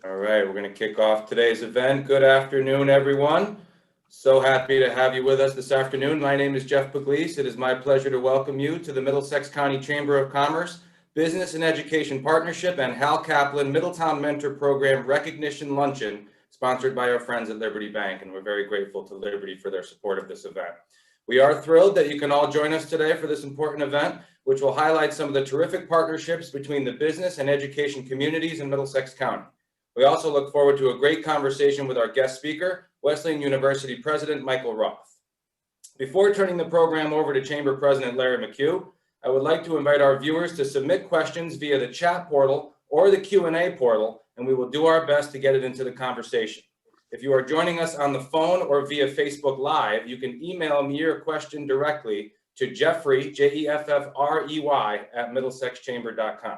All right, we're going to kick off today's event. Good afternoon, everyone. So happy to have you with us this afternoon. My name is Jeff Pugliese. It is my pleasure to welcome you to the Middlesex County Chamber of Commerce Business and Education Partnership and Hal Kaplan Middletown Mentor Program Recognition Luncheon, sponsored by our friends at Liberty Bank, and we're very grateful to Liberty for their support of this event. We are thrilled that you can all join us today for this important event, which will highlight some of the terrific partnerships between the business and education communities in Middlesex County. We also look forward to a great conversation with our guest speaker, Wesleyan University President Michael Roth. Before turning the program over to Chamber President Larry Mchugh, I would like to invite our viewers to submit questions via the chat portal or the Q&A portal, and we will do our best to get it into the conversation. If you are joining us on the phone or via Facebook Live, you can email me your question directly to Jeffrey, Jeffrey, at middlesexchamber.com.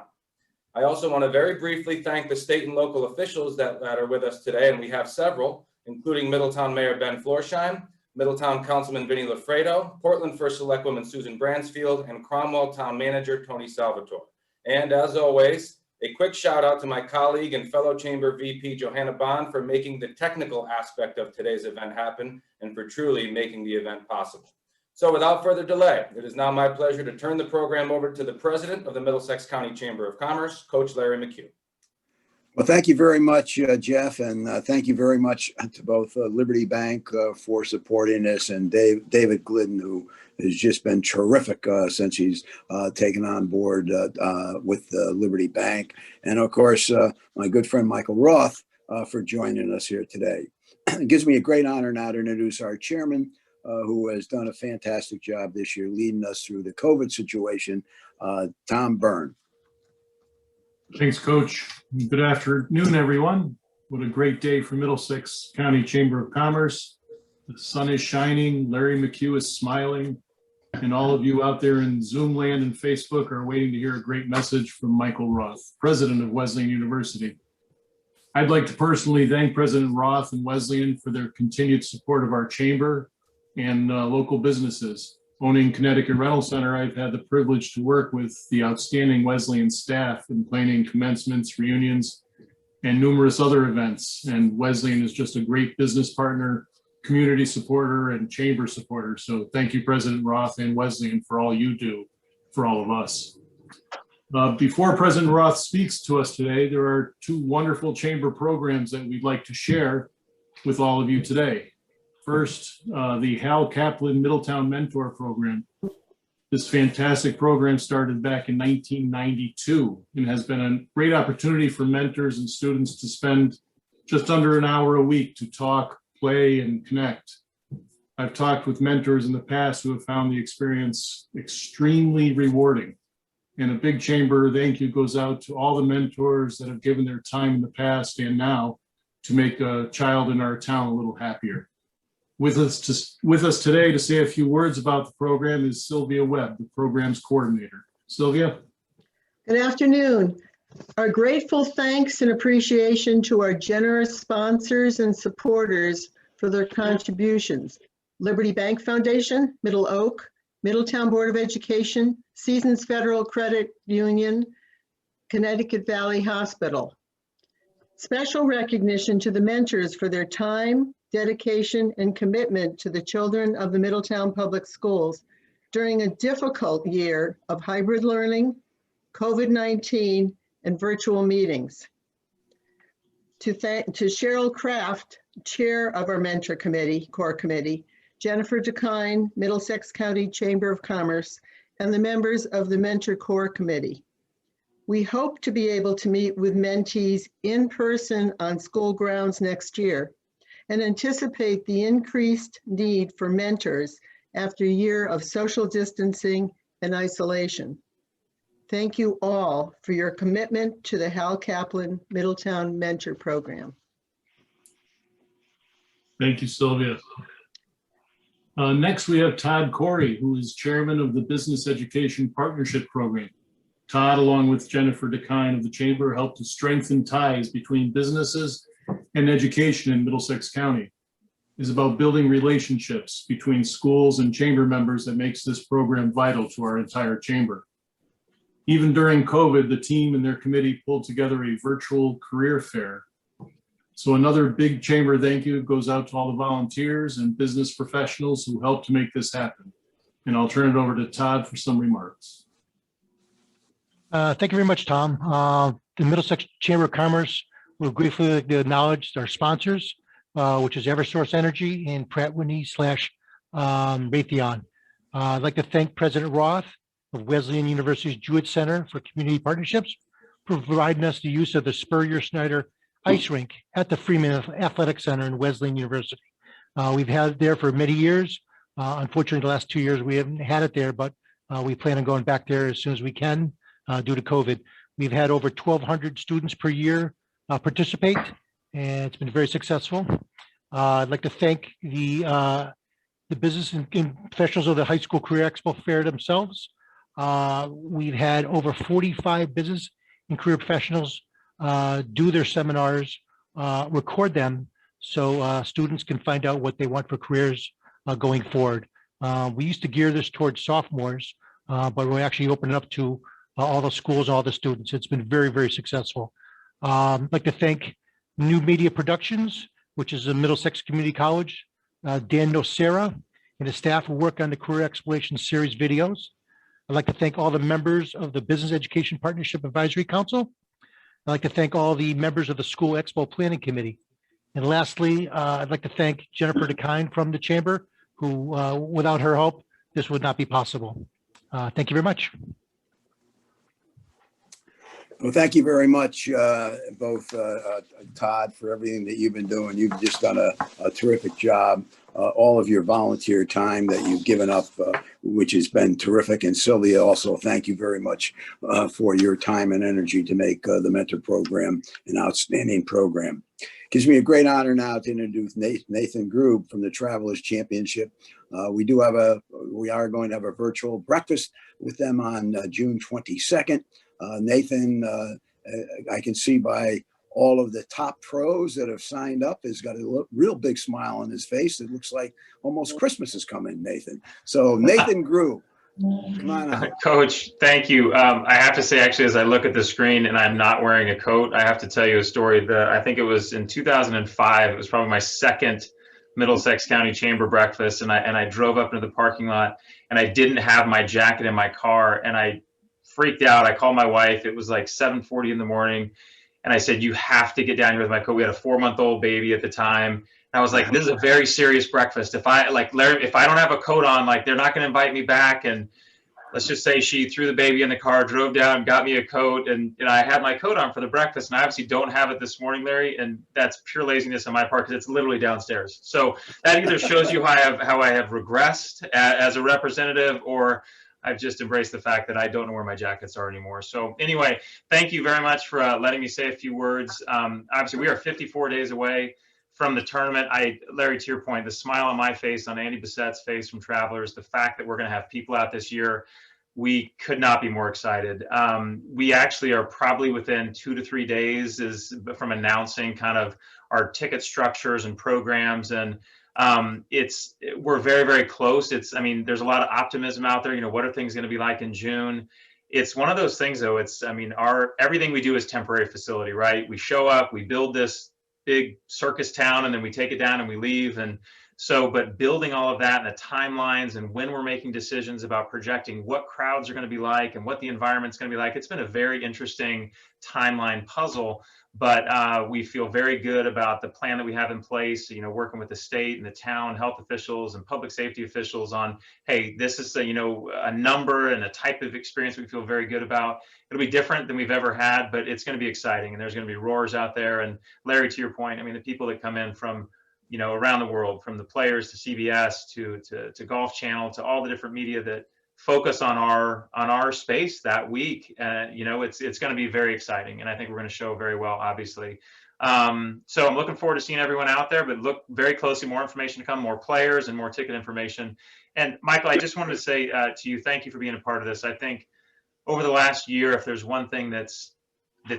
I also want to very briefly thank the state and local officials that are with us today, and we have several, including Middletown Mayor Ben Florsheim, Middletown Councilman Vinnie Lafredo, Portland First Selectwoman Susan Bransfield, and Cromwell Town Manager Tony Salvatore. And as always, a quick shout out to my colleague and fellow Chamber VP Johanna Bond for making the technical aspect of today's event happen and for truly making the event possible. So without further delay, it is now my pleasure to turn the program over to the President of the Middlesex County Chamber of Commerce, Coach Larry Mchugh. Well, thank you very much, Jeff, and thank you very much to both Liberty Bank for supporting us and David Glidden, who has just been terrific since he's taken on board with Liberty Bank. And of course, my good friend Michael Roth for joining us here today. It gives me a great honor now to introduce our chairman, who has done a fantastic job this year leading us through the COVID situation, Tom Byrne. Thanks, Coach. Good afternoon, everyone. What a great day for Middlesex County Chamber of Commerce. The sun is shining, Larry Mchugh is smiling, and all of you out there in Zoom land and Facebook are waiting to hear a great message from Michael Roth, President of Wesleyan University. I'd like to personally thank President Roth and Wesleyan for their continued support of our chamber and local businesses. Owning Connecticut Rental Center, I've had the privilege to work with the outstanding Wesleyan staff in planning commencements, reunions, and numerous other events. And Wesleyan is just a great business partner, community supporter, and chamber supporter. So thank you, President Roth and Wesleyan, for all you do for all of us. Before President Roth speaks to us today, there are two wonderful chamber programs that we'd like to share with all of you today. First, the Hal Kaplan Middletown Mentor Program. This fantastic program started back in 1992 and has been a great opportunity for mentors and students to spend just under an hour a week to talk, play, and connect. I've talked with mentors in the past who have found the experience extremely rewarding. And a big chamber thank you goes out to all the mentors that have given their time in the past and now to make a child in our town a little happier. With us today to say a few words about the program is Sylvia Webb, the program's coordinator. Sylvia. Good afternoon. Our grateful thanks and appreciation to our generous sponsors and supporters for their contributions. Liberty Bank Foundation, Middle Oak, Middletown Board of Education, Seasons Federal Credit Union, Connecticut Valley Hospital. Special recognition to the mentors for their time, dedication, and commitment to the children of the Middletown Public Schools during a difficult year of hybrid learning, COVID-19, and virtual meetings. To Cheryl Kraft, Chair of our Mentor Committee, Core Committee, Jennifer DeKine, Middlesex County Chamber of Commerce, and the members of the Mentor Core Committee. We hope to be able to meet with mentees in person on school grounds next year and anticipate the increased need for mentors after a year of social distancing and isolation. Thank you all for your commitment to the Hal Kaplan Middletown Mentor Program. Thank you, Sylvia. Next, we have Todd Corey, who is chairman of the Business Education Partnership Program. Todd, along with Jennifer DeKine of the Chamber, helped to strengthen ties between businesses and education in Middlesex County. It's about building relationships between schools and chamber members that makes this program vital to our entire chamber. Even during COVID, the team and their committee pulled together a virtual career fair So another big chamber thank you goes out to all the volunteers and business professionals who helped to make this happen. And I'll turn it over to Todd for some remarks. Thank you very much, Tom. The Middlesex Chamber of Commerce will gratefully like to acknowledge our sponsors, which is Eversource Energy and Pratt Whitney / Raytheon. I'd like to thank President Roth of Wesleyan University's Jewett Center for Community Partnerships for providing us the use of the Spurrier-Snyder ice rink at the Freeman Athletic Center in Wesleyan University. We've had it there for many years. Unfortunately, the last 2 years we haven't had it there, but we plan on going back there as soon as we can due to COVID. We've had over 1,200 students per year participate, and it's been very successful. I'd like to thank the business and professionals of the High School Career Expo Fair themselves. We've had over 45 business and career professionals do their seminars, record them so students can find out what they want for careers going forward. We used to gear this towards sophomores, but we're actually opening up to all the schools, all the students. It's been very, very successful. I'd like to thank New Media Productions, which is a Middlesex Community College, Dan Nocera and his staff who work on the Career Exploration Series videos. I'd like to thank all the members of the Business Education Partnership Advisory Council. I'd like to thank all the members of the School Expo Planning Committee. And lastly, I'd like to thank Jennifer DeKine from the Chamber, who without her help, this would not be possible. Thank you very much. Well, thank you very much, both Todd, for everything that you've been doing. You've just done a terrific job. All of your volunteer time that you've given up, which has been terrific. And Sylvia, also, thank you very much for your time and energy to make the mentor program an outstanding program. Gives me a great honor now to introduce Nathan Grube from the Travelers Championship. We are going to have a virtual breakfast with them on June 22nd. Nathan, I can see by all of the top pros that have signed up, has got a real big smile on his face. It looks like almost Christmas is coming, Nathan. So Nathan Grube, come on out. Coach, thank you. I have to say, actually, as I look at the screen and I'm not wearing a coat, I have to tell you a story that I think it was in 2005. It was probably my second Middlesex County Chamber breakfast. And I drove up into the parking lot and I didn't have my jacket in my car and I freaked out. I called my wife. It was like 7:40 in the morning. And I said, you have to get down here with my coat. We had a 4-month-old baby at the time. And I was like, this is a very serious breakfast. If I don't have a coat on, like they're not going to invite me back. And let's just say she threw the baby in the car, drove down, got me a coat. And I had my coat on for the breakfast. And I obviously don't have it this morning, Larry. And that's pure laziness on my part because it's literally downstairs. So that either shows you how I have regressed as a representative, or I've just embraced the fact that I don't know where my jackets are anymore. So anyway, thank you very much for letting me say a few words. Obviously, we are 54 days away from the tournament. Larry, to your point, the smile on my face, on Andy Bissett's face from Travelers, the fact that we're going to have people out this year, we could not be more excited. We actually are probably within 2 to 3 days from announcing kind of our ticket structures and programs, and we're very, very close. There's a lot of optimism out there. What are things going to be like in June? It's one of those things though. Everything we do is temporary facility, right? We show up, we build this big circus town, and then we take it down and we leave. And so, but building all of that and the timelines and when we're making decisions about projecting what crowds are going to be like and what the environment's going to be like, it's been a very interesting timeline puzzle. But we feel very good about the plan that we have in place, working with the state and the town health officials and public safety officials on, hey, this is a number and a type of experience we feel very good about. It'll be different than we've ever had, but it's going to be exciting. And there's going to be roars out there. And Larry, to your point, the people that come in from, around the world, from the players to CBS to Golf Channel to all the different media that focus on our space that week. It's going to be very exciting, and I think we're going to show very well, obviously. So I'm looking forward to seeing everyone out there, but look very closely, more information to come, more players and more ticket information. And Michael, I just wanted to say to you, thank you for being a part of this. I think over the last year, if there's one thing that's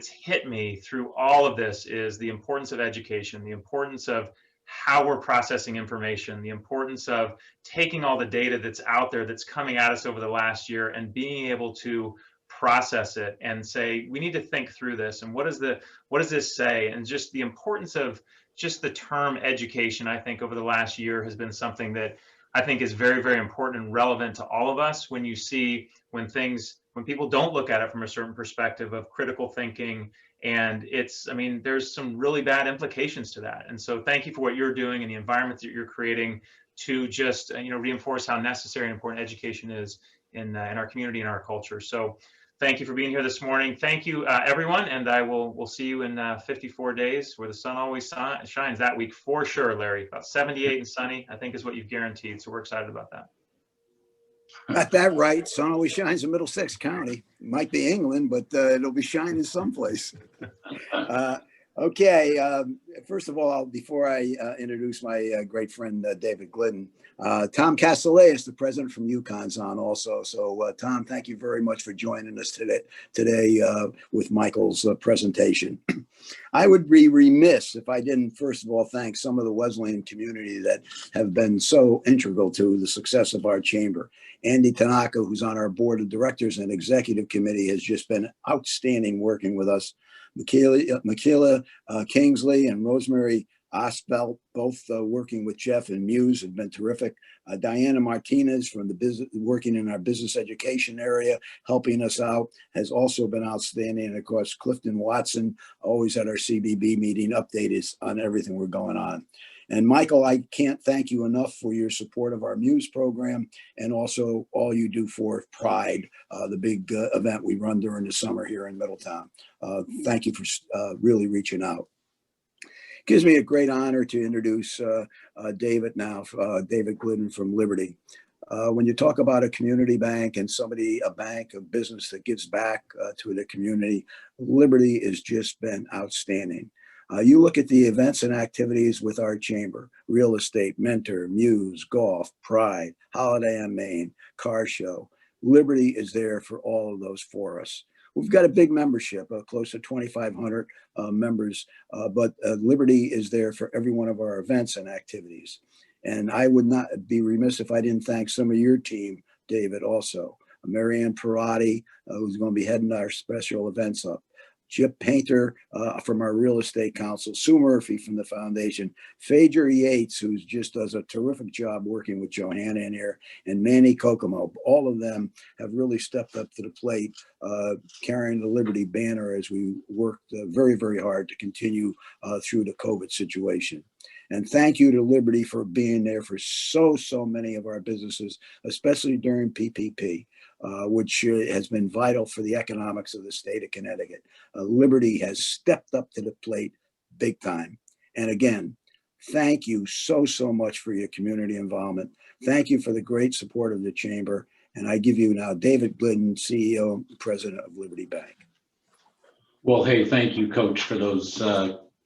hit me through all of this, is the importance of education, the importance of how we're processing information, the importance of taking all the data that's out there that's coming at us over the last year and being able to process it and say, we need to think through this, and what does this say? And just the importance of just the term education, I think over the last year has been something that I think is very, very important and relevant to all of us when you see when people don't look at it from a certain perspective of critical thinking. And I mean, there's some really bad implications to that. And so thank you for what you're doing and the environment that you're creating to just, reinforce how necessary and important education is in our community and our culture. So thank you for being here this morning. Thank you, everyone. And we'll see you in 54 days where the sun always shines that week for sure, Larry. About 78 and sunny, I think is what you've guaranteed. So we're excited about that. Got that right. Sun always shines in Middlesex County. Might be England, but it'll be shining someplace. Okay. First of all, before I introduce my great friend, David Glidden, Tom Castellais, the president from UConn's on also. So Tom, thank you very much for joining us today with Michael's presentation. I would be remiss if I didn't, first of all, thank some of the Wesleyan community that have been so integral to the success of our chamber. Andy Tanaka, who's on our board of directors and executive committee, has just been outstanding working with us. Michaela Kingsley and Rosemary Osbelt, both working with Jeff and Mchugh, have been terrific. Diana Martinez from the business, working in our business education area, helping us out, has also been outstanding. And of course, Clifton Watson, always at our CBB meeting, updated on everything we're going on. And Michael, I can't thank you enough for your support of our Muse program and also all you do for Pride, the big event we run during the summer here in Middletown. Thank you for really reaching out. Gives me a great honor to introduce David now, David Glidden from Liberty. When you talk about a community bank and a bank, a business that gives back to the community, Liberty has just been outstanding. You look at the events and activities with our chamber: real estate, mentor, Muse, golf, Pride, Holiday on Main, car show. Liberty is there for all of those for us. We've got a big membership, close to 2,500 members, but Liberty is there for every one of our events and activities. And I would not be remiss if I didn't thank some of your team, David, also. Marianne Perotti, who's going to be heading our special events up. Chip Painter from our real estate council, Sue Murphy from the foundation, Phaedra Yates, who just does a terrific job working with Johanna in here, and Manny Kokomo. All of them have really stepped up to the plate, carrying the Liberty banner as we worked very, very hard to continue through the COVID situation. And thank you to Liberty for being there for so many of our businesses, especially during PPP. Which has been vital for the economics of the state of Connecticut. Liberty has stepped up to the plate big time. And again, thank you so much for your community involvement. Thank you for the great support of the chamber. And I give you now David Glidden, CEO and President of Liberty Bank. Well, hey, thank you, Coach, for those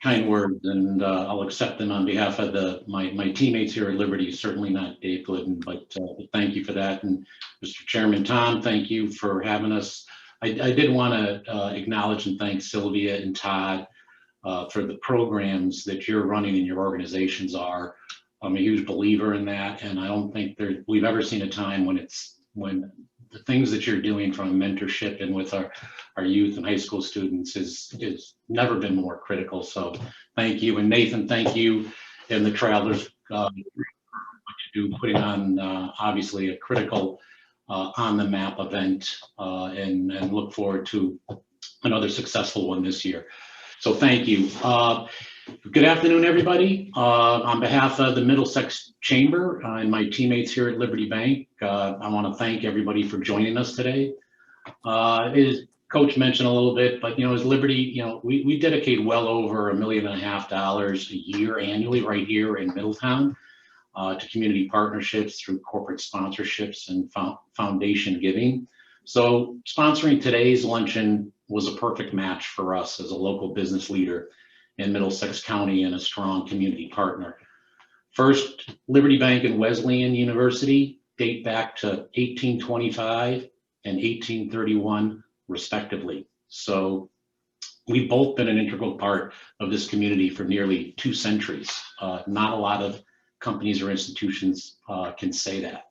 kind words, and I'll accept them on behalf of my teammates here at Liberty. Certainly not Dave Glidden, but thank you for that. And Mr. Chairman Tom, thank you for having us. I did want to acknowledge and thank Sylvia and Todd for the programs that you're running in your organizations are. I'm a huge believer in that, and I don't think we've ever seen a time when the things that you're doing from mentorship and with our youth and high school students is never been more critical. So thank you. And Nathan, thank you, and the Travelers what you do, putting on obviously a critical on the map event, and look forward to another successful one this year. So thank you. Good afternoon, everybody. On behalf of the Middlesex Chamber and my teammates here at Liberty Bank, I want to thank everybody for joining us today. As Coach mentioned a little bit, but as Liberty, we dedicate well over $1.5 million a year annually right here in Middletown to community partnerships through corporate sponsorships and foundation giving. So sponsoring today's luncheon was a perfect match for us as a local business leader in Middlesex County and a strong community partner. First, Liberty Bank and Wesleyan University date back to 1825 and 1831 respectively. So we've both been an integral part of this community for nearly 2 centuries. Not a lot of companies or institutions can say that.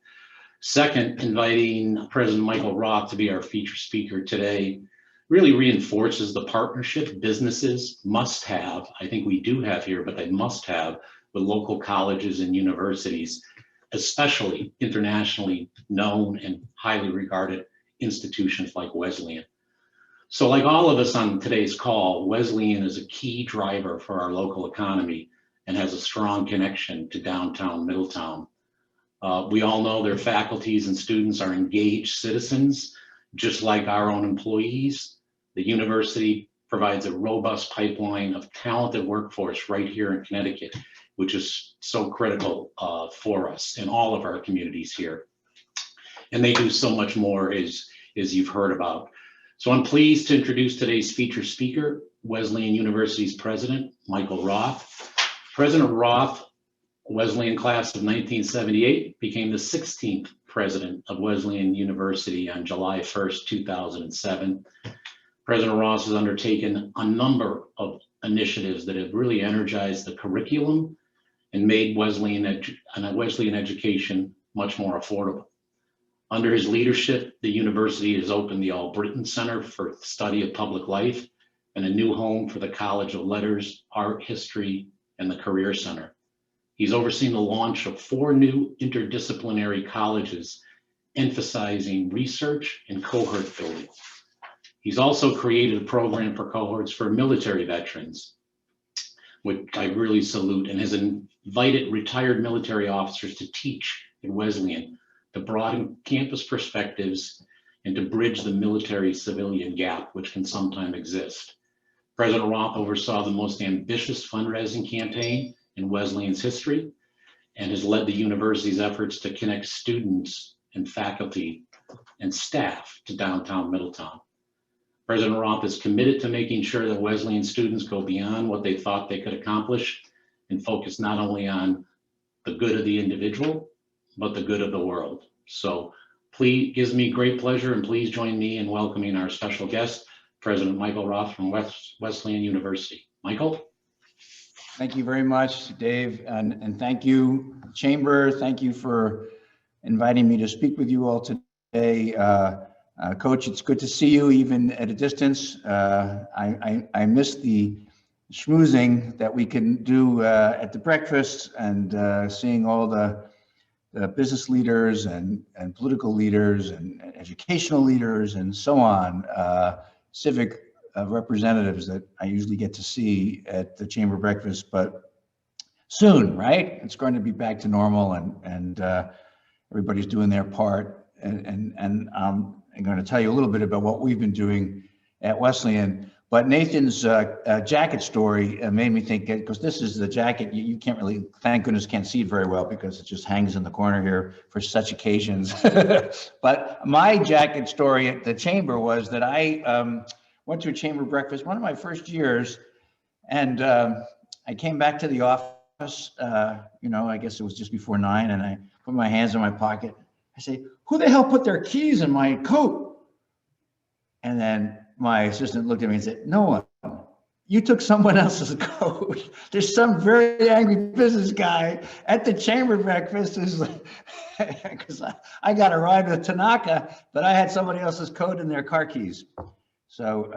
Second, inviting President Michael Roth to be our feature speaker today really reinforces the partnership businesses must have. I think we do have here, but they must have with local colleges and universities, especially internationally known and highly regarded institutions like Wesleyan. So like all of us on today's call, Wesleyan is a key driver for our local economy and has a strong connection to downtown Middletown. We all know their faculties and students are engaged citizens, just like our own employees. The university provides a robust pipeline of talented workforce right here in Connecticut, which is so critical for us in all of our communities here. And they do so much more as you've heard about. So I'm pleased to introduce today's featured speaker, Wesleyan University's president, Michael Roth. President Roth, Wesleyan class of 1978, became the 16th president of Wesleyan University on July 1st, 2007. President Roth has undertaken a number of initiatives that have really energized the curriculum and made Wesleyan education much more affordable. Under his leadership, the university has opened the All-Britain Center for the Study of Public Life and a new home for the College of Letters, Art, History, and the Career Center. He's overseen the launch of 4 new interdisciplinary colleges, emphasizing research and cohort building. He's also created a program for cohorts for military veterans, which I really salute, and has invited retired military officers to teach at Wesleyan to broaden campus perspectives and to bridge the military-civilian gap, which can sometimes exist. President Roth oversaw the most ambitious fundraising campaign in Wesleyan's history and has led the university's efforts to connect students and faculty and staff to downtown Middletown. President Roth is committed to making sure that Wesleyan students go beyond what they thought they could accomplish and focus not only on the good of the individual, but the good of the world. So please, gives me great pleasure, and please join me in welcoming our special guest, President Michael Roth from Wesleyan University. Michael? Thank you very much, Dave, and thank you, Chamber. Thank you for inviting me to speak with you all today. Coach, it's good to see you even at a distance. I miss the schmoozing that we can do at the breakfast and seeing all the business leaders and political leaders and educational leaders and so on, civic representatives that I usually get to see at the chamber breakfast, but soon, right? It's going to be back to normal, and everybody's doing their part. And I'm going to tell you a little bit about what we've been doing at Wesleyan. But Nathan's jacket story made me think, because this is the jacket, you can't really, thank goodness, can't see it very well because it just hangs in the corner here for such occasions. But my jacket story at the chamber was that I went to a chamber breakfast, one of my first years, and I came back to the office, I guess it was just before 9, and I put my hands in my pocket. I say, who the hell put their keys in my coat? And then my assistant looked at me and said, no one. You took someone else's coat. There's some very angry business guy at the chamber breakfast because I got a ride with Tanaka, but I had somebody else's coat in their car keys. So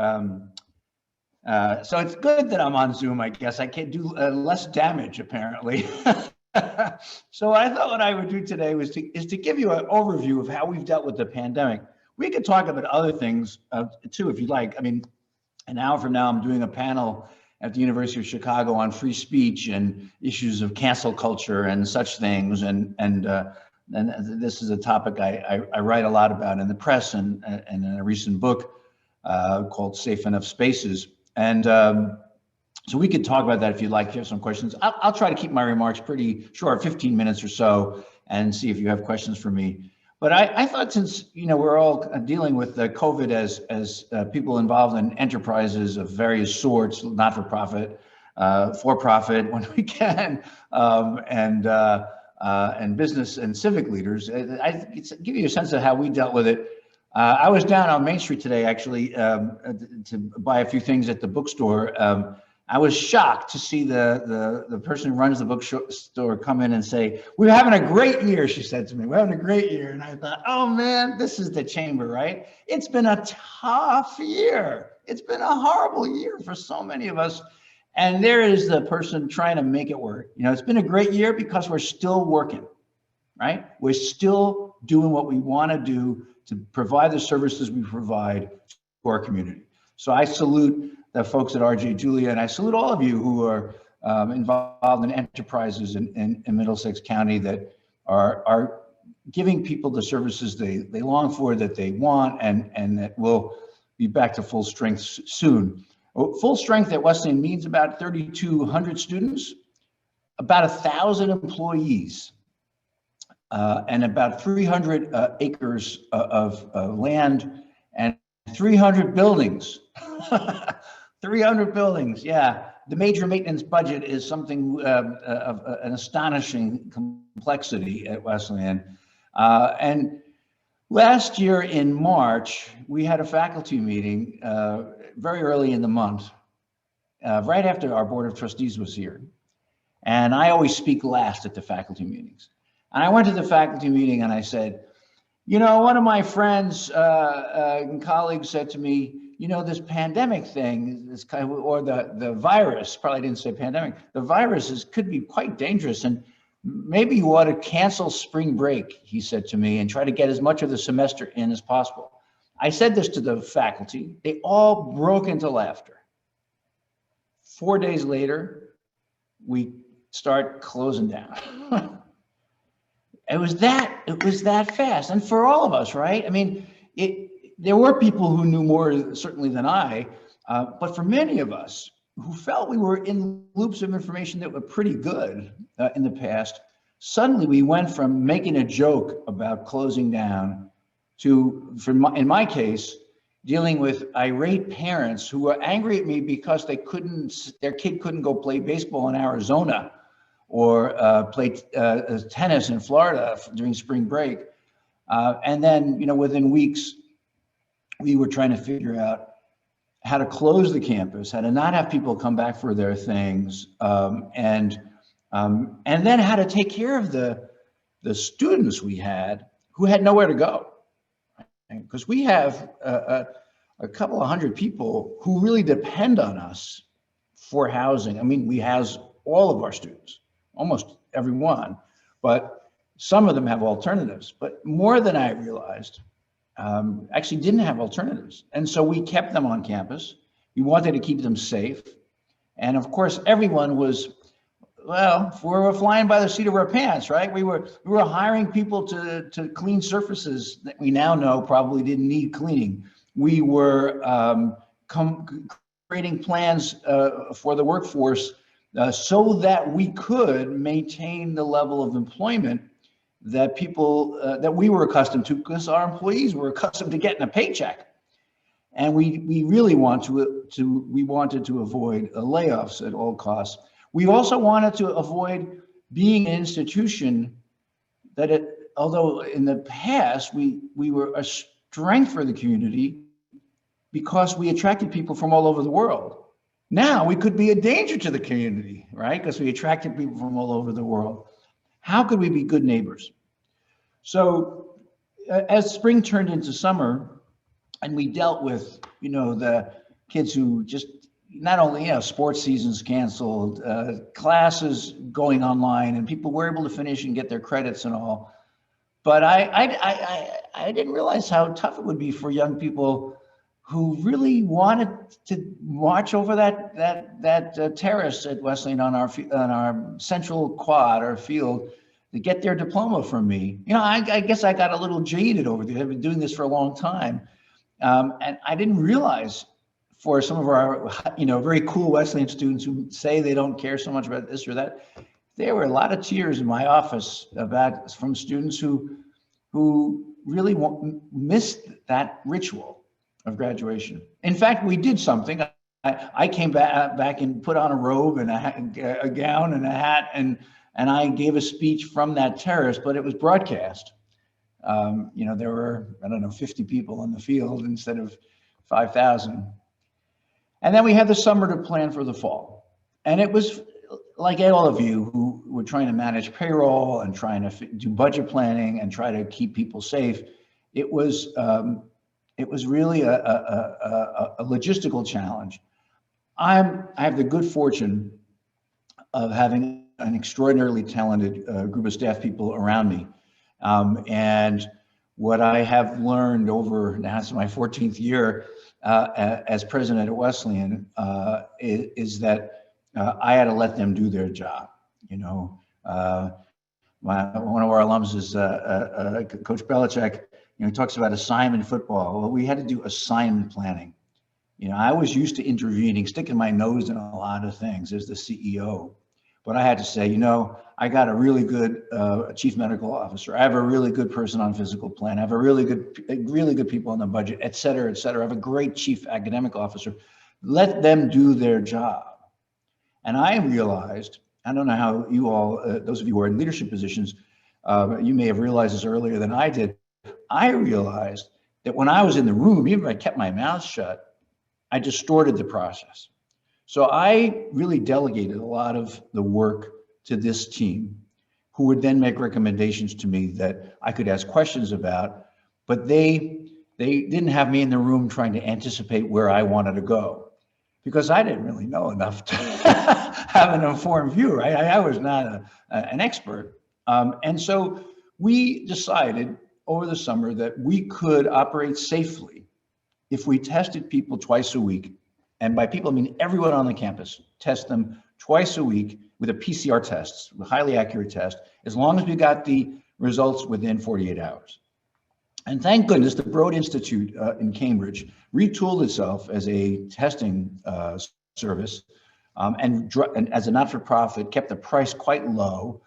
so it's good that I'm on Zoom, I guess. I can do less damage, apparently. So I thought what I would do today is to give you an overview of how we've dealt with the pandemic. We could talk about other things too, if you'd like. I mean, an hour from now, I'm doing a panel at the University of Chicago on free speech and issues of cancel culture and such things. And this is a topic I write a lot about in the press and in a recent book called Safe Enough Spaces. And so we could talk about that if you'd like, if you have some questions. I'll try to keep my remarks pretty short, 15 minutes or so, and see if you have questions for me. But I thought, since we're all dealing with COVID as people involved in enterprises of various sorts, not-for-profit, for-profit when we can, and business and civic leaders, I give you a sense of how we dealt with it. I was down on Main Street today, actually, to buy a few things at the bookstore. I was shocked to see the person who runs the bookstore come in and say, "We're having a great year," she said to me. "We're having a great year." And I thought, oh man, this is the chamber, right? It's been a tough year. It's been a horrible year for so many of us. And there is the person trying to make it work. You know, it's been a great year because we're still working, right? We're still doing what we want to do to provide the services we provide to our community. So I salute the folks at RJ Julia, and I salute all of you who are involved in enterprises in Middlesex County that are giving people the services they long for, that they want, and that will be back to full strength soon. Full strength at Wesleyan means about 3,200 students, about 1,000 employees, and about 300 acres of land and 300 buildings. 300 buildings, yeah. The major maintenance budget is something of an astonishing complexity at Wesleyan. And last year in March, we had a faculty meeting very early in the month, right after our Board of Trustees was here. And I always speak last at the faculty meetings. And I went to the faculty meeting and I said, you know, one of my friends and colleagues said to me, you know, this pandemic thing, this kind of, or the virus, probably didn't say pandemic, the virus could be quite dangerous, and maybe you ought to cancel spring break, he said to me, and try to get as much of the semester in as possible. I said this to the faculty. They all broke into laughter. 4 days later, we start closing down. It was that fast. And for all of us, right? I mean, there were people who knew more certainly than I, but for many of us who felt we were in loops of information that were pretty good in the past, suddenly we went from making a joke about closing down to, in my case, dealing with irate parents who were angry at me because their kid couldn't go play baseball in Arizona or play tennis in Florida during spring break. And then, you know, within weeks, we were trying to figure out how to close the campus, how to not have people come back for their things, and then how to take care of the students we had who had nowhere to go. Because we have a couple of hundred people who really depend on us for housing. I mean, we house all of our students, almost everyone, but some of them have alternatives. But more than I realized, actually didn't have alternatives. And so we kept them on campus. We wanted to keep them safe. And of course, everyone was, well, we were flying by the seat of our pants, right? We were hiring people to clean surfaces that we now know probably didn't need cleaning. We were creating plans for the workforce so that we could maintain the level of employment that that we were accustomed to, because our employees were accustomed to getting a paycheck. And we really wanted to avoid layoffs at all costs. We also wanted to avoid being an institution that, although in the past we were a strength for the community because we attracted people from all over the world. Now we could be a danger to the community, right? Because we attracted people from all over the world. How could we be good neighbors? So as spring turned into summer and we dealt with, you know, the kids who just, not only, you know, sports seasons canceled, classes going online, and people were able to finish and get their credits and all. But I didn't realize how tough it would be for young people who really wanted to watch over that terrace at Wesleyan on our central quad, our field, to get their diploma from me. You know, I guess I got a little jaded over there. I've been doing this for a long time. And I didn't realize, for some of our, you know, very cool Wesleyan students who say they don't care so much about this or that, there were a lot of tears in my office from students who really missed that ritual of graduation. In fact, we did something. I came back and put on a robe and a gown and a hat, and I gave a speech from that terrace, but it was broadcast. You know, there were, I don't know, 50 people in the field instead of 5,000. And then we had the summer to plan for the fall. And it was like all of you who were trying to manage payroll and trying to do budget planning and try to keep people safe. It was really a logistical challenge. I have the good fortune of having an extraordinarily talented group of staff people around me. And what I have learned over, now it's my 14th year as president at Wesleyan, is that I had to let them do their job. You know, one of our alums is Coach Belichick. You know, he talks about assignment football. Well, we had to do assignment planning. You know, I was used to intervening, sticking my nose in a lot of things as the CEO. But I had to say, you know, I got a really good chief medical officer. I have a really good person on physical plan. I have a really good people on the budget, et cetera, et cetera. I have a great chief academic officer. Let them do their job. And I realized, I don't know how you all, those of you who are in leadership positions, you may have realized this earlier than I did. I realized that when I was in the room, even if I kept my mouth shut, I distorted the process. So I really delegated a lot of the work to this team, who would then make recommendations to me that I could ask questions about, but they didn't have me in the room trying to anticipate where I wanted to go, because I didn't really know enough to have an informed view, right? I was not an expert. And so we decided over the summer that we could operate safely if we tested people twice a week. And by people, I mean everyone on the campus, test them twice a week with a PCR test, a highly accurate test, as long as we got the results within 48 hours. And thank goodness the Broad Institute in Cambridge retooled itself as a testing service, and as a not-for-profit kept the price quite low,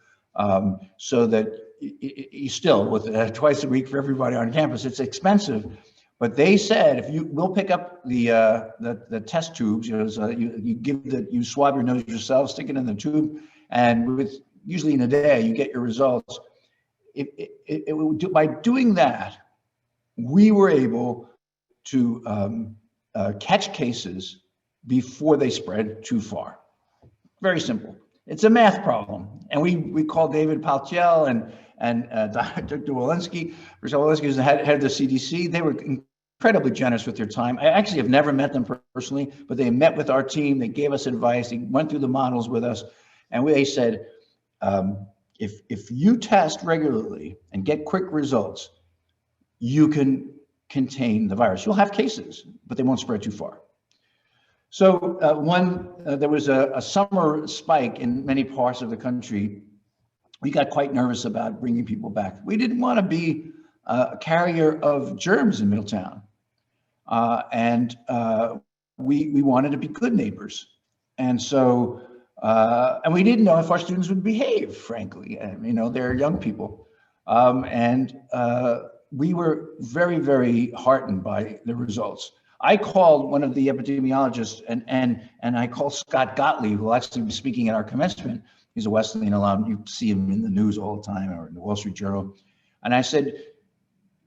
so that you still, with twice a week for everybody on campus, it's expensive. But they said, we'll pick up the test tubes, you know, so you swab your nose yourself, stick it in the tube, and usually in a day you get your results. By doing that, we were able to catch cases before they spread too far. Very simple. It's a math problem, and we called David Paltiel and Dr. Walensky, who's the head of the CDC. They were incredibly generous with their time. I actually have never met them personally, but they met with our team. They gave us advice. They went through the models with us, and they said, if you test regularly and get quick results, you can contain the virus. You'll have cases, but they won't spread too far. So there was a summer spike in many parts of the country. We got quite nervous about bringing people back. We didn't want to be a carrier of germs in Middletown. And we wanted to be good neighbors. And so, and we didn't know if our students would behave, frankly. You know, they're young people. We were very, very heartened by the results. I called one of the epidemiologists, and I called Scott Gottlieb, who will actually be speaking at our commencement. He's a Wesleyan alum. You see him in the news all the time, or in the Wall Street Journal. And I said,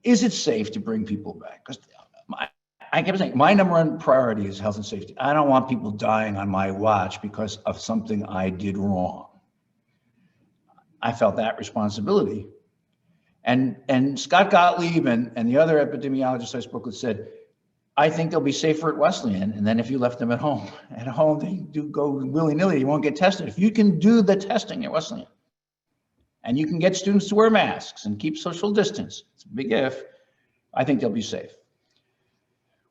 is it safe to bring people back? Because I kept saying, my number one priority is health and safety. I don't want people dying on my watch because of something I did wrong. I felt that responsibility. And Scott Gottlieb and the other epidemiologists I spoke with said, I think they'll be safer at Wesleyan. And then if you left them at home they do go willy-nilly, you won't get tested. If you can do the testing at Wesleyan and you can get students to wear masks and keep social distance, it's a big if, I think they'll be safe.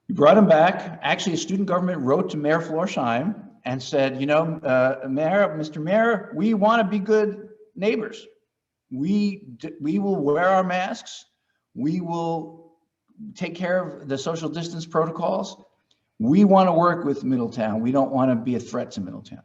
We brought them back. Actually, student government wrote to Mayor Florsheim and said, you know, Mr. Mayor, we want to be good neighbors. We will wear our masks. We will take care of the social distance protocols. We want to work with Middletown. We don't want to be a threat to Middletown.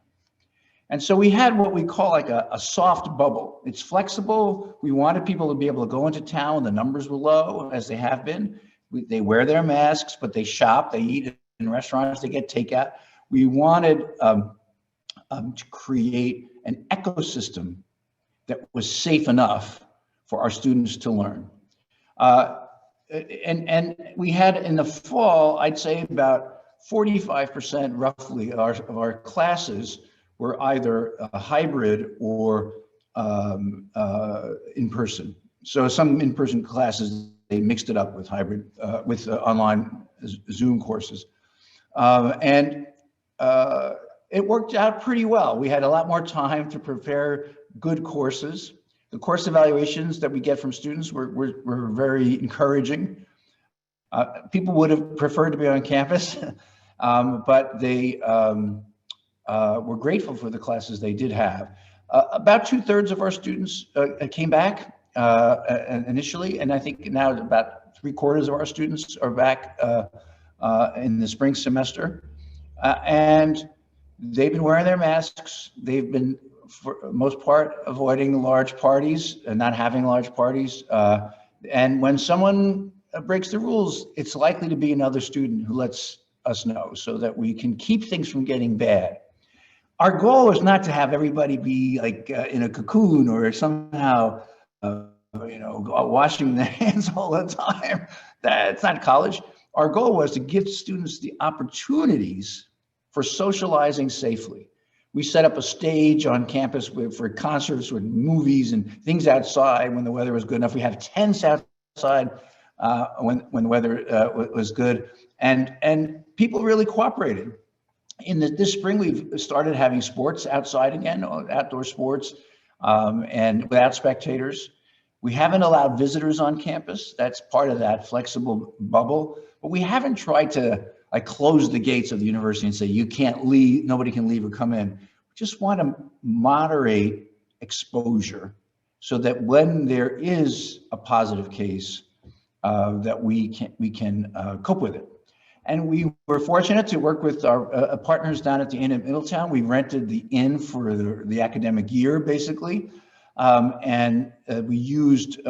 And so we had what we call like a soft bubble. It's flexible. We wanted people to be able to go into town when the numbers were low, as they have been. They wear their masks, but they shop, they eat in restaurants, they get takeout. We wanted to create an ecosystem that was safe enough for our students to learn. And we had in the fall, I'd say about 45% roughly of our classes were either a hybrid or in person. So some in-person classes, they mixed it up with hybrid, with online Zoom courses. And it worked out pretty well. We had a lot more time to prepare good courses. The course evaluations that we get from students were very encouraging. People would have preferred to be on campus, but they were grateful for the classes they did have. About 2/3 of our students came back initially, and I think now about 3/4 of our students are back in the spring semester. And they've been wearing their masks. They've been, for the most part, avoiding large parties and not having large parties. And when someone breaks the rules, it's likely to be another student who lets us know so that we can keep things from getting bad. Our goal is not to have everybody be like in a cocoon or somehow, washing their hands all the time. That's not college. Our goal was to give students the opportunities for socializing safely. We set up a stage on campus for concerts with movies and things outside when the weather was good enough. We have tents outside when the weather was good, and people really cooperated. This spring, we've started having sports outside again, outdoor sports, and without spectators. We haven't allowed visitors on campus. That's part of that flexible bubble, but we haven't tried to close the gates of the university and say, you can't leave, nobody can leave or come in. We just want to moderate exposure so that when there is a positive case, that we can cope with it. And we were fortunate to work with our partners down at the Inn at Middletown. We rented the inn for the academic year, basically. And we used,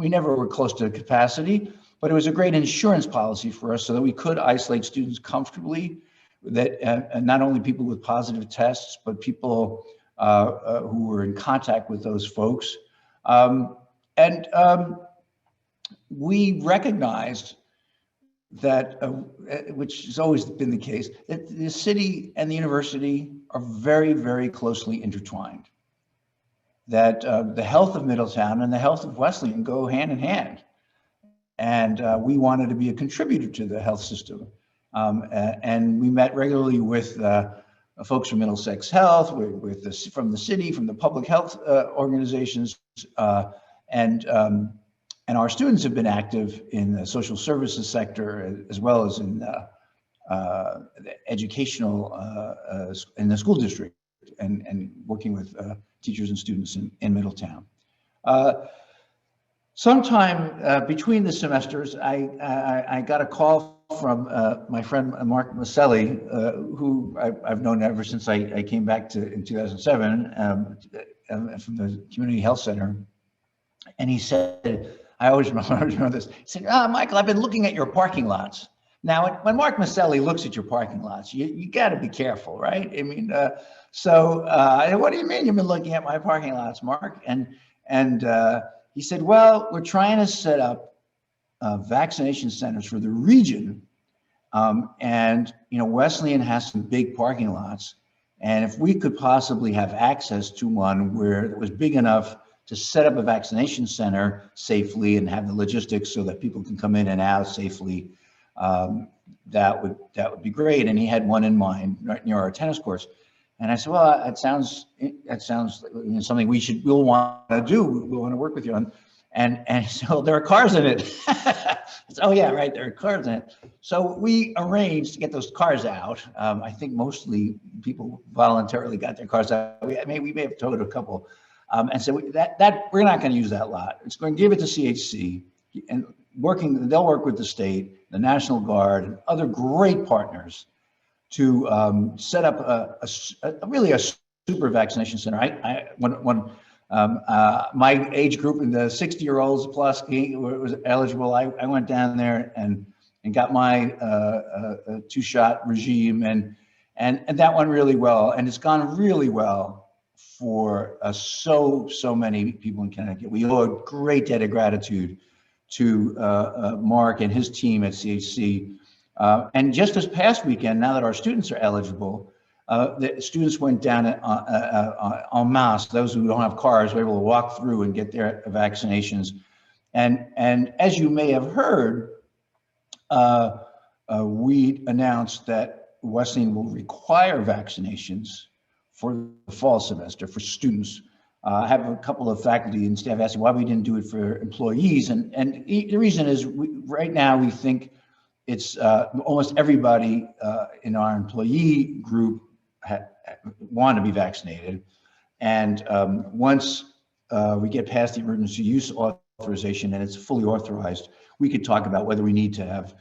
we never were close to capacity, but it was a great insurance policy for us so that we could isolate students comfortably, that not only people with positive tests, but people who were in contact with those folks. We recognized that, which has always been the case, that the city and the university are very, very closely intertwined. That the health of Middletown and the health of Wesleyan go hand in hand. And we wanted to be a contributor to the health system. And we met regularly with folks from Middlesex Health, from the city, from the public health organizations, and our students have been active in the social services sector as well as in the educational, in the school district, and working with teachers and students in Middletown. Sometime between the semesters, I got a call from my friend Mark Maselli, who I've known ever since I came back in 2007 from the Community Health Center. And he said, I always remember this. He said, Michael, I've been looking at your parking lots. Now, when Mark Maselli looks at your parking lots, you got to be careful, right? I mean, what do you mean you've been looking at my parking lots, Mark? And he said, well, we're trying to set up vaccination centers for the region. Wesleyan has some big parking lots. And if we could possibly have access to one where it was big enough to set up a vaccination center safely and have the logistics so that people can come in and out safely, that would be great. And he had one in mind right near our tennis courts. And I said, well, that sounds like something we'll want to do. We'll want to work with you on. And so there are cars in it. Said, oh yeah, right, there are cars in it. So we arranged to get those cars out. I think mostly people voluntarily got their cars out. We may have towed a couple. And so that we're not going to use that lot. It's going to give it to CHC, and they'll work with the state, the National Guard, and other great partners to set up a super vaccination center. When my age group in the 60-year-olds plus was eligible, I went down there and got my 2-shot regime, and that went really well, and it's gone really well for so many people in Connecticut. We owe a great debt of gratitude to Mark and his team at CHC. And just this past weekend, now that our students are eligible, the students went down en masse. Those who don't have cars were able to walk through and get their vaccinations. And as you may have heard, we announced that Wesleyan will require vaccinations for the fall semester for students. I have a couple of faculty and staff asking why we didn't do it for employees. And the reason is right now we think it's almost everybody in our employee group want to be vaccinated. And once we get past the emergency use authorization and it's fully authorized, we could talk about whether we need to have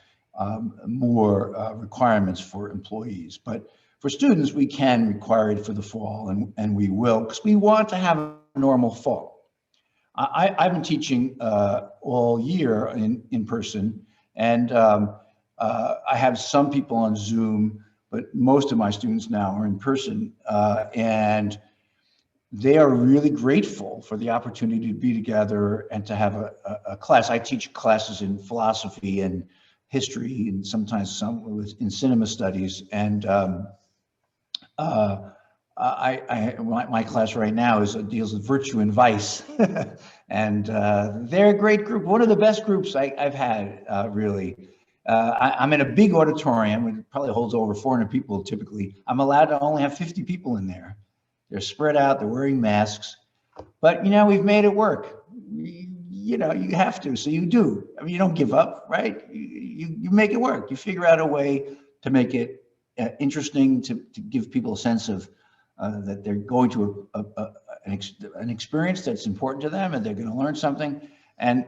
more requirements for employees. But for students, we can require it for the fall, and we will, because we want to have a normal fall. I've been teaching all year in person, and I have some people on Zoom, but most of my students now are in person, and they are really grateful for the opportunity to be together and to have a class. I teach classes in philosophy and history, and sometimes some in cinema studies. And my class right now deals with virtue and vice, and they're a great group. One of the best groups I've had, really. I'm in a big auditorium. It probably holds over 400 people typically. I'm allowed to only have 50 people in there. They're spread out. They're wearing masks, but we've made it work. You have to, so you do. I mean, you don't give up, right? You make it work. You figure out a way to make it interesting, to give people a sense of that they're going to an experience that's important to them, and they're going to learn something, and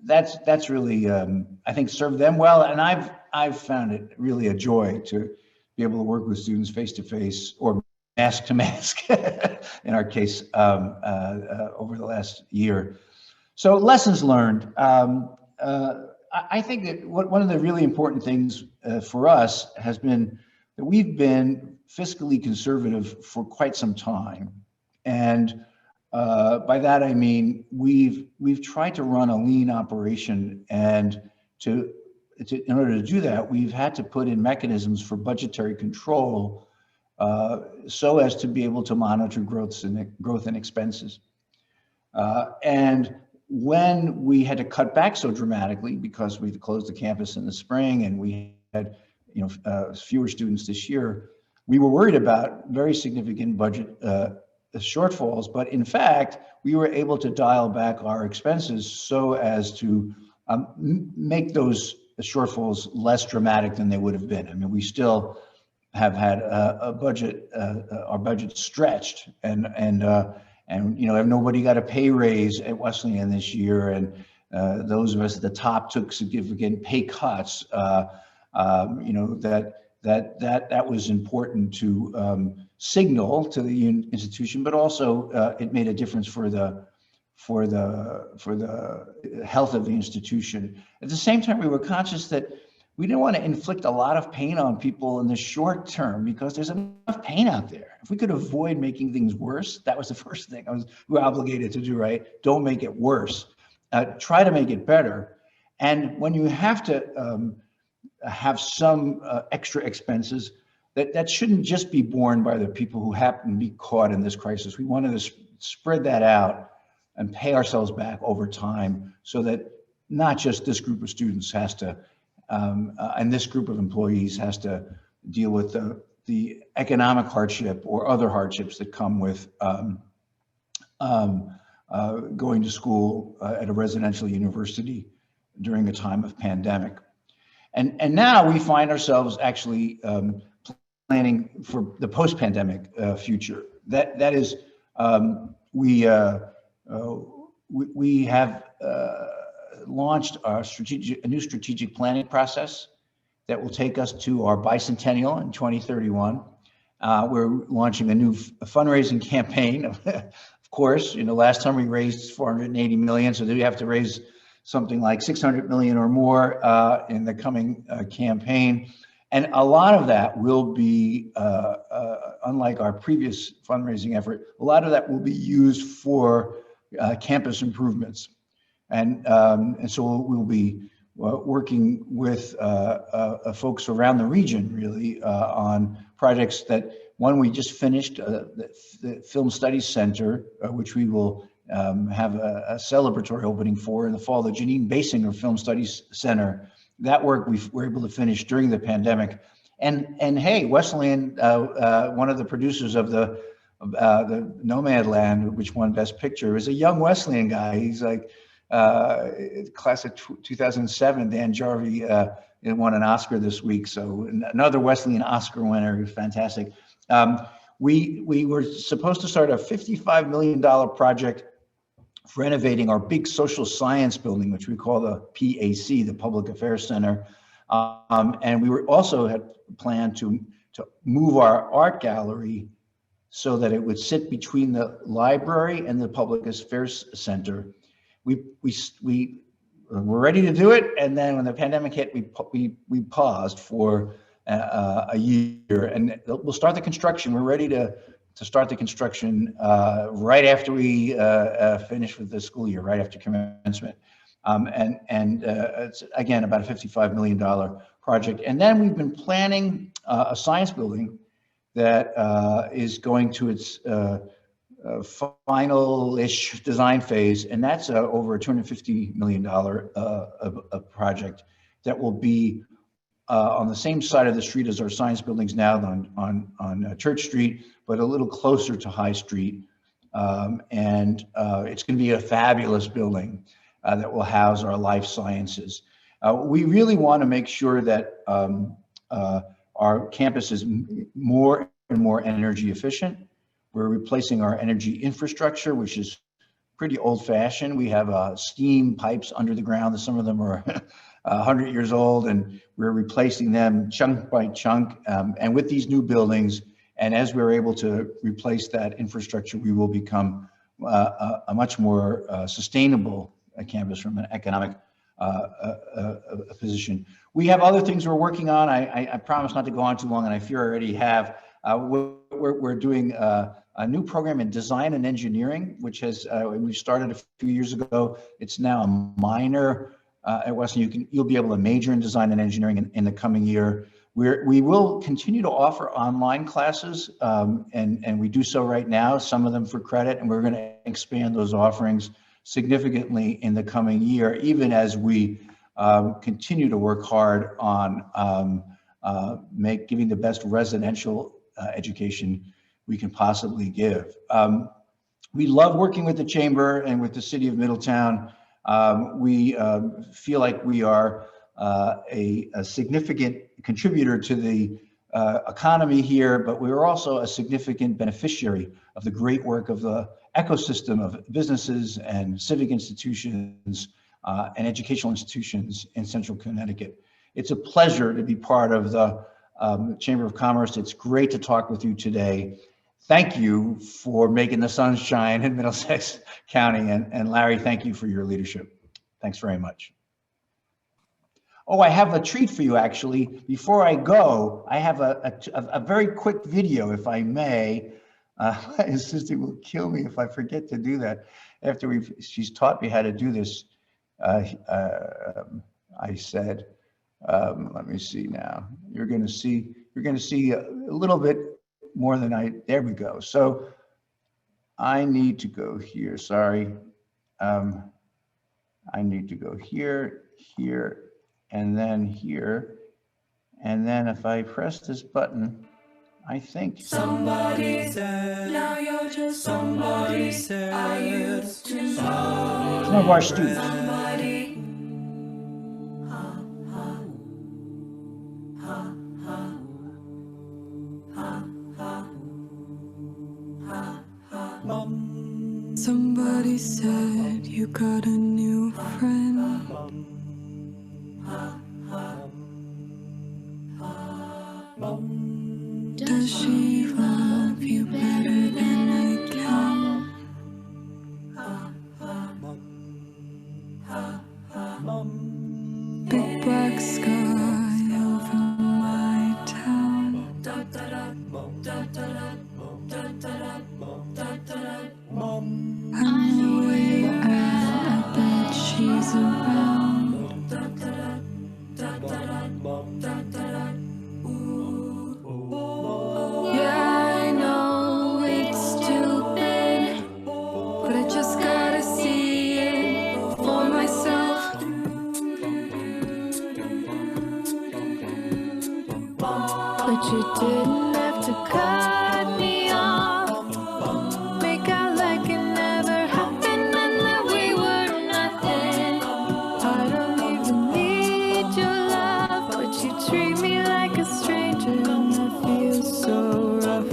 that's really I think served them well. And I've found it really a joy to be able to work with students face to face or mask to mask in our case over the last year. So lessons learned. I think that one of the really important things for us has been that we've been fiscally conservative for quite some time. And by that, I mean, we've tried to run a lean operation, and in order to do that, we've had to put in mechanisms for budgetary control so as to be able to monitor growth and expenses. And when we had to cut back so dramatically because we closed the campus in the spring and we had fewer students this year, we were worried about very significant budget shortfalls. But in fact, we were able to dial back our expenses so as to make those shortfalls less dramatic than they would have been. I mean, we still have had a budget, our budget stretched, and have nobody got a pay raise at Wesleyan this year, and those of us at the top took significant pay cuts. That was important to signal to the institution, but also it made a difference for the health of the institution. At the same time, we were conscious that we didn't want to inflict a lot of pain on people in the short term because there's enough pain out there. If we could avoid making things worse, that was the first thing we were obligated to do, right? Don't make it worse. Try to make it better. And when you have to have some extra expenses, that shouldn't just be borne by the people who happen to be caught in this crisis. We wanted to spread that out and pay ourselves back over time so that not just this group of students has to and this group of employees has to deal with the economic hardship or other hardships that come with going to school at a residential university during a time of pandemic. And now we find ourselves actually planning for the post-pandemic future. That is, we have launched a new strategic planning process that will take us to our bicentennial in 2031. We're launching a new fundraising campaign. Of course, last time we raised 480 million, so we have to raise something like 600 million or more in the coming campaign. And a lot of that will be, unlike our previous fundraising effort, a lot of that will be used for campus improvements. And so we'll be working with folks around the region, really, on projects that One, we just finished the Film Studies Center, which we will have a celebratory opening for in the fall, the Janine Basinger Film Studies Center. That work we were able to finish during the pandemic. And hey, Wesleyan, one of the producers of the Nomadland, which won Best Picture, is a young Wesleyan guy. He's like class of 2007. Dan Jarvie won an Oscar this week, so another Wesleyan Oscar winner. Fantastic. We were supposed to start a $55 million project for renovating our big social science building, which we call the PAC, the Public Affairs Center. And we were also had planned to move our art gallery so that it would sit between the library and the Public Affairs Center. We were ready to do it, and then when the pandemic hit, we paused for a year, and we'll start the construction. We're ready to start the construction right after we finish with the school year, right after commencement. It's again about a $55 million project. And then we've been planning a science building that is going to its final-ish design phase, and that's over a $250 million project that will be on the same side of the street as our science buildings now on Church Street, but a little closer to High Street. It's going to be a fabulous building that will house our life sciences. We really want to make sure that our campus is more and more energy efficient. We're replacing our energy infrastructure, which is pretty old-fashioned. We have steam pipes under the ground. Some of them are 100 years old, and we're replacing them chunk by chunk. And with these new buildings, and as we're able to replace that infrastructure, we will become a much more sustainable campus from an economic position. We have other things we're working on. I promise not to go on too long, and I fear I already have. We're doing a new program in design and engineering, which has we started a few years ago. It's now a minor at Wesleyan. You'll be able to major in design and engineering in the coming year. We will continue to offer online classes, and we do so right now, some of them for credit, and we're going to expand those offerings significantly in the coming year, even as we continue to work hard on giving the best residential education we can possibly give. We love working with the Chamber and with the City of Middletown. We feel like we are a significant contributor to the economy here, but we are also a significant beneficiary of the great work of the ecosystem of businesses and civic institutions and educational institutions in Central Connecticut. It's a pleasure to be part of the Chamber of Commerce. It's great to talk with you today. Thank you for making the sun shine in Middlesex County. And Larry, thank you for your leadership. Thanks very much. Oh, I have a treat for you, actually. Before I go, I have a very quick video, if I may. My assistant will kill me if I forget to do that. After she's taught me how to do this, I said, let me see now. You're going to see a little bit more than there we go. So I need to go here, sorry. I need to go here, here, and then here. And then if I press this button, I think. Somebody said, now you're just somebody said, I used to know. Some of our students. Somebody. Somebody said you got a new friend. Does she love you better than I can? Big black sky over my town. I know where you're at, I bet she's around. you didn't have to cut me off. Make out like it never happened and that we were nothing. I don't even need your love, but you treat me like a stranger and that feels so rough.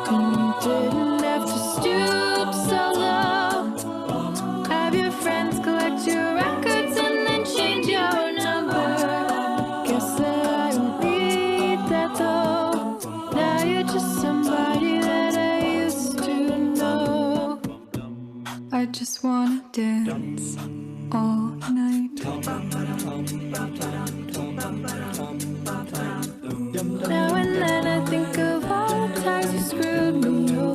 And you didn't have to stoop so low. Have your friends collect your records and then change your number. Guess that I don't need that though. Now you're just somebody that I used to know. I just wanna dance all night. Now and then I think of all the times you screwed me over.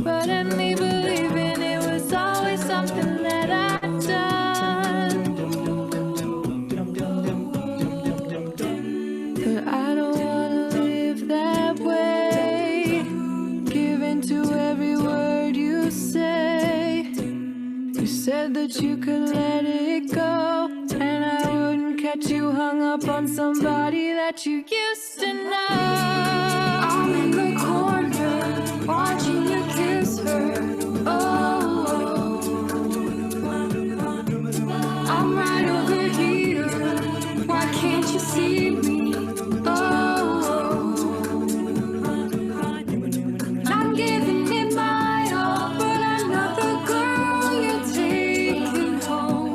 But in me believing it was always something that I'd done. But I don't wanna live that way. Give into every word you say. You said that you could let it go, and I wouldn't catch you hung up on somebody that you used to know. I'm in the corner, watching you kiss her. Oh, I'm right over here. Why can't you see me? Oh, I'm giving it my all, but I'm not the girl you're taking home.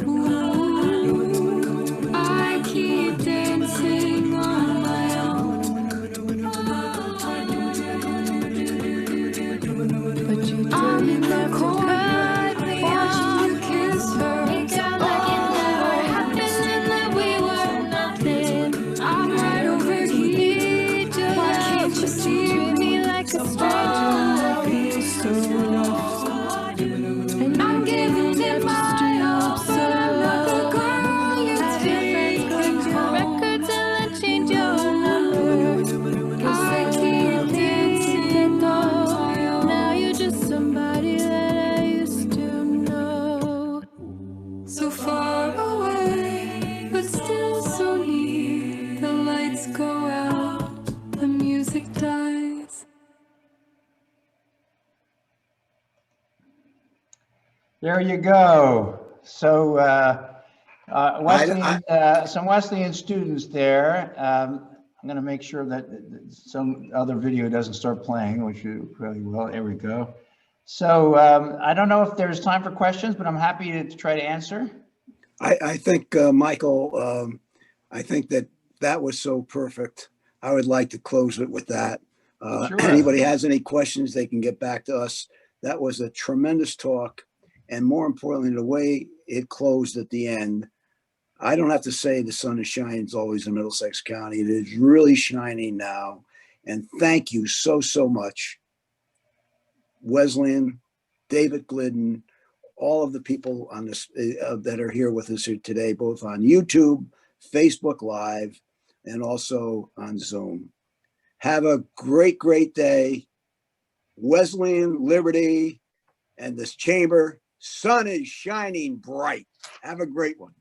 Ooh, I keep dancing on my own. But you didn't have to cut me off. You kiss her. Make out like it never happened and that we were nothing. I'm right over here. Why can't you see me like a stranger? I feel so rough. And I'm giving it my all, but I'm not the girl you take. Collect your records and then change your number. I keep dancing though. Now you're just somebody that I used to know. So far away, but still so near. The lights go out, the music dies. There you go. So Wesleyan, some Wesleyan students there. I'm going to make sure that some other video doesn't start playing, which you probably will. There we go. So I don't know if there's time for questions, but I'm happy to try to answer. I think, Michael, I think that was so perfect. I would like to close it with that. Sure. Anybody has any questions, they can get back to us. That was a tremendous talk. And more importantly, the way it closed at the end, I don't have to say the sun is shining always in Middlesex County. It is really shining now. And thank you so, so much, Wesleyan, David Glidden, all of the people on this that are here with us here today, both on YouTube, Facebook Live, and also on Zoom. Have a great, great day. Wesleyan, Liberty, and this chamber, sun is shining bright. Have a great one.